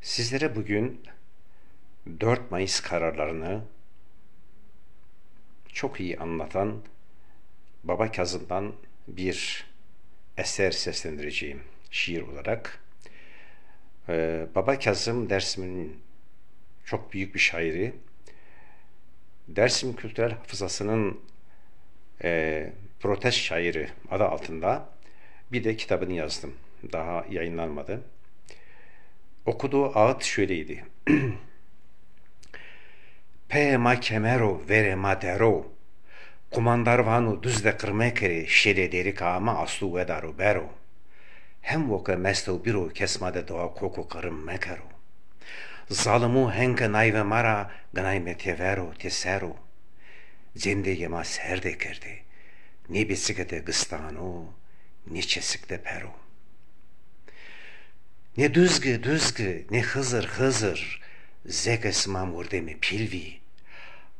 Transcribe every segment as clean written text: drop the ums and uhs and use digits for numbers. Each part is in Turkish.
Sizlere bugün 4 Mayıs kararlarını çok iyi anlatan Baba Kazım'dan bir eser seslendireceğim şiir olarak. Baba Kazım Dersim'in çok büyük bir şairi. Dersim kültürel hafızasının protest şairi adı altında bir de kitabını yazdım. Daha yayınlanmadı. Okuduğu ağıt şöyleydi. Pe ma kemero vere ma dero, kumandarvanu düzde kırmekeri şele deri kama aslu vedaru bero, hem voke mesto biro kesmade doğa koku karım mekero, zalimu henke nayve mara ganay metevero tesero, zendegema serde kerdi, ne bisikete gıstano, ne çesikte pero. Ne düzgü, ne hızır, zeke sma murdemi pilvi,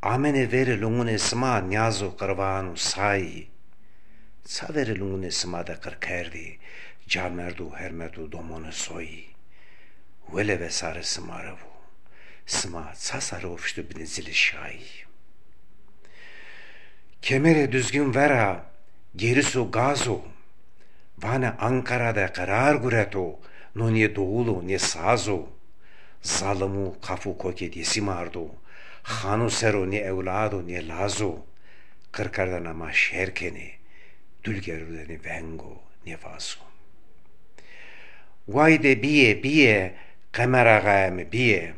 amene veri lungune sma nyazo karvanu sayi, sa veri lungune sma da kırkerdi, camerdu hermerdu domonu soyi, vele vesare smarevu, sma sasarı ofştu binizili şayi. Kemere düzgün vera, gerisu gazo, vana Ankara'da karar gureto, no ne doğulu ne sazo, zalimu kafu koke desimardo, hanu sero ne evlado ne lazo, kırkardan ama şerkeni, dülgerude ne vengo ne vazo. Vay de biye, kamer ağayımı biye,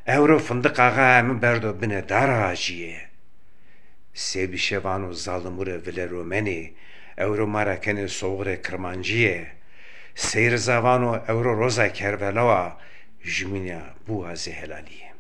evro fındık ağayımı berdo bine dar ağacıye, sevişevanu zalimure vile romeni, evro marakeni soğure kırmancıye, seyir zavano evro roza kervelava, jminia buazi helaliye.